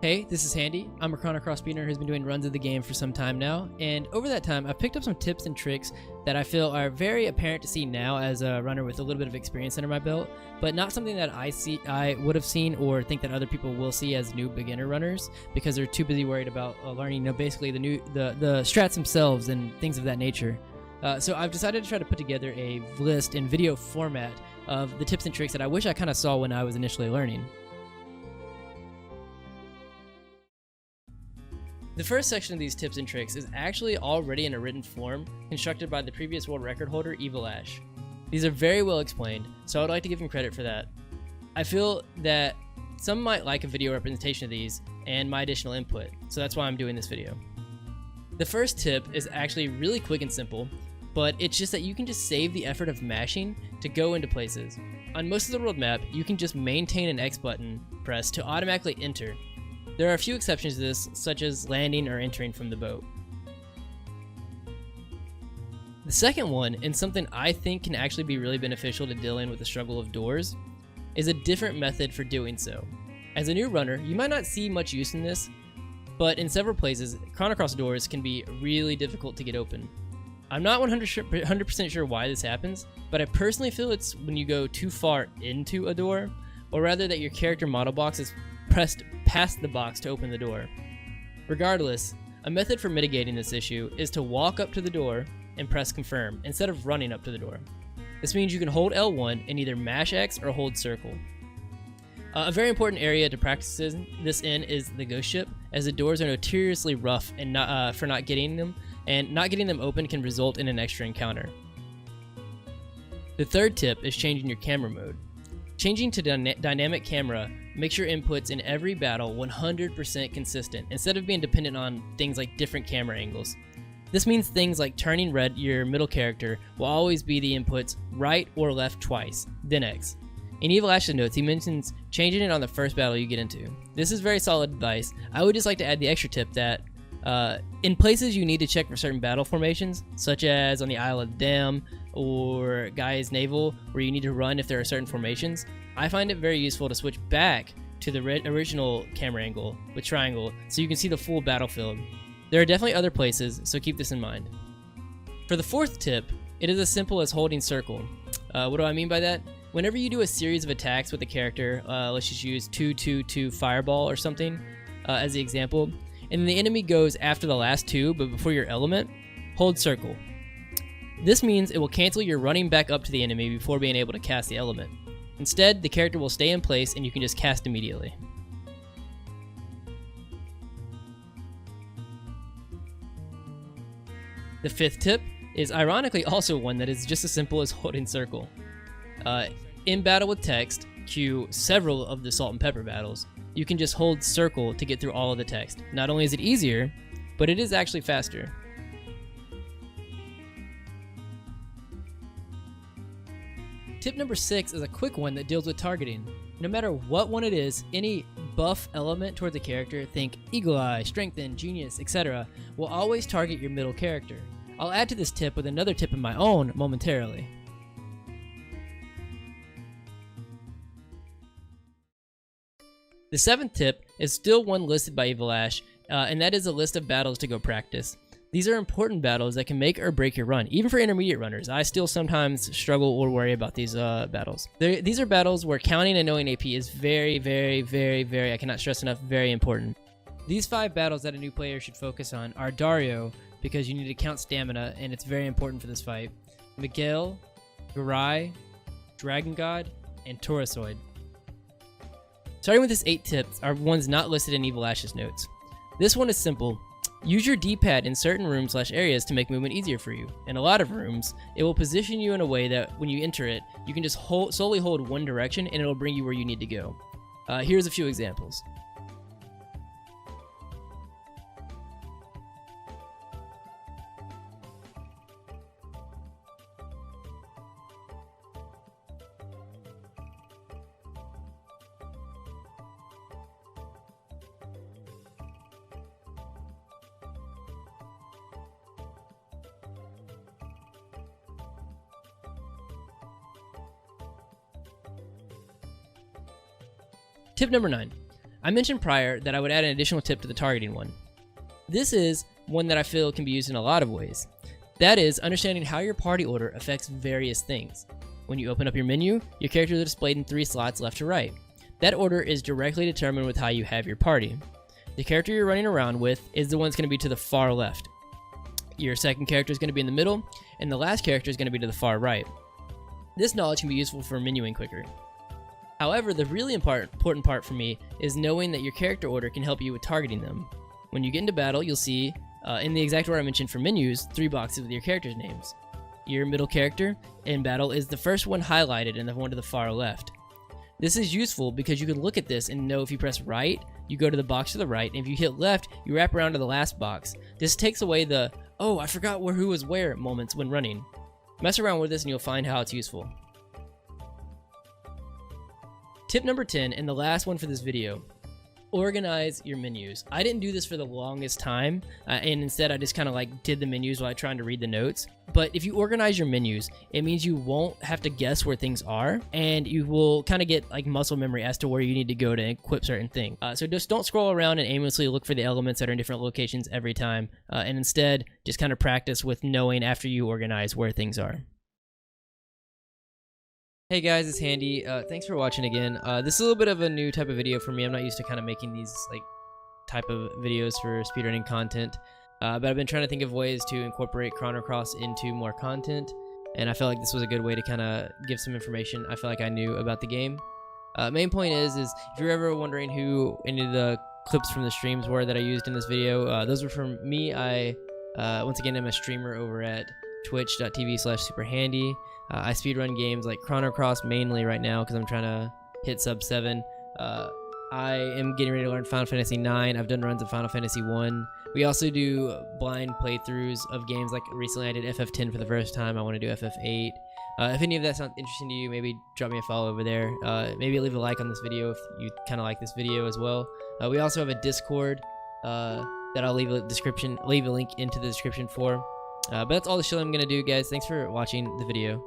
Hey, this is Handy. I'm a Chrono speedrunner who's been doing runs of the game for some time now, and over that time I've picked up some tips and tricks that I feel are very apparent to see now as a runner with a little bit of experience under my belt, but not something that I would have seen or think that other people will see as new beginner runners because they're too busy worried about learning, basically the strats themselves and things of that nature. So I've decided to try to put together a list in video format of the tips and tricks that I wish I kind of saw when I was initially learning. The first section of these tips and tricks is actually already in a written form constructed by the previous world record holder, Evil Ash. These are very well explained, so I would like to give him credit for that. I feel that some might like a video representation of these and my additional input, so that's why I'm doing this video. The first tip is actually really quick and simple, but it's just that you can just save the effort of mashing to go into places. On most of the world map, you can just maintain an X button press to automatically enter. There are a few exceptions to this, such as landing or entering from the boat. The second one, and something I think can actually be really beneficial to dealing with the struggle of doors, is a different method for doing so. As a new runner, you might not see much use in this, but in several places, Chrono doors can be really difficult to get open. I'm not 100% sure why this happens, but I personally feel it's when you go too far into a door, or rather that your character model box is pressed past the box to open the door. Regardless, a method for mitigating this issue is to walk up to the door and press confirm instead of running up to the door. This means you can hold L1 and either mash X or hold circle. A very important area to practice this in is the ghost ship, as the doors are notoriously rough and for not getting them, and not getting them open can result in an extra encounter. The third tip is changing your camera mode. Changing to dynamic camera makes your inputs in every battle 100% consistent instead of being dependent on things like different camera angles. This means things like turning red, your middle character, will always be the inputs right or left twice, then X. In Evil Ash's notes, he mentions changing it on the first battle you get into. This is very solid advice. I would just like to add the extra tip that in places you need to check for certain battle formations, such as on the Isle of the Dam or Gaia's Naval, where you need to run if there are certain formations, I find it very useful to switch back to the original camera angle with triangle so you can see the full battlefield. There are definitely other places, so keep this in mind. For the fourth tip, it is as simple as holding circle. What do I mean by that? Whenever you do a series of attacks with a character, let's just use 2-2-2 fireball or something as the example, and the enemy goes after the last two but before your element, hold circle. This means it will cancel your running back up to the enemy before being able to cast the element. Instead, the character will stay in place and you can just cast immediately. The fifth tip is ironically also one that is just as simple as holding circle. In battle with text, cue several of the salt and pepper battles, you can just hold circle to get through all of the text. Not only is it easier, but it is actually faster. Tip number 6 is a quick one that deals with targeting. No matter what one it is, any buff element towards a character, think Eagle Eye, Strengthen, Genius, etc., will always target your middle character. I'll add to this tip with another tip of my own momentarily. The seventh tip is still one listed by Evil Ash, and that is a list of battles to go practice. These are important battles that can make or break your run, even for intermediate runners. I still sometimes struggle or worry about these battles. These are battles where counting and knowing AP is very, I cannot stress enough, very important. These 5 battles that a new player should focus on are Dario, because you need to count stamina, and it's very important for this fight, Miguel, Garai, Dragon God, and Taurosoid. Starting with this 8 tips are ones not listed in Evil Ash's notes. This one is simple. Use your D-pad in certain rooms/areas to make movement easier for you. In a lot of rooms, it will position you in a way that when you enter it, you can just solely hold one direction and it will bring you where you need to go. Here's a few examples. Tip number 9. I mentioned prior that I would add an additional tip to the targeting one. This is one that I feel can be used in a lot of ways. That is, understanding how your party order affects various things. When you open up your menu, your characters are displayed in 3 slots left to right. That order is directly determined with how you have your party. The character you're running around with is the one that's going to be to the far left. Your second character is going to be in the middle, and the last character is going to be to the far right. This knowledge can be useful for menuing quicker. However, the really important part for me is knowing that your character order can help you with targeting them. When you get into battle, you'll see, in the exact order I mentioned for menus, 3 boxes with your characters' names. Your middle character in battle is the first one highlighted and the one to the far left. This is useful because you can look at this and know if you press right, you go to the box to the right, and if you hit left, you wrap around to the last box. This takes away the, oh, I forgot who was where moments when running. Mess around with this and you'll find how it's useful. Tip number 10, and the last one for this video. Organize your menus. I didn't do this for the longest time, and instead I just kind of like did the menus while I trying to read the notes. But if you organize your menus, it means you won't have to guess where things are, and you will kind of get like muscle memory as to where you need to go to equip certain things. So just don't scroll around and aimlessly look for the elements that are in different locations every time, and instead just kind of practice with knowing after you organize where things are. Hey guys, it's Handy. Thanks for watching again. This is a little bit of a new type of video for me. I'm not used to kind of making these like type of videos for speedrunning content, but I've been trying to think of ways to incorporate Chrono into more content, and I felt like this was a good way to kind of give some information I feel like I knew about the game. Main point is if you're ever wondering who any of the clips from the streams were that I used in this video, those were from me. Once again, I'm a streamer over at twitch.tv/superhandy. I speedrun games like Chrono mainly right now because I'm trying to hit sub 7. I am getting ready to learn Final Fantasy 9. I've done runs of Final Fantasy 1. We also do blind playthroughs of games, like recently I did FF10 for the first time. I want to do FF8. If any of that sounds interesting to you, maybe drop me a follow over there. Maybe leave a like on this video if you kind of like this video as well. We also have a Discord that I'll leave a link into the description for. But that's all the shit I'm going to do, guys. Thanks for watching the video.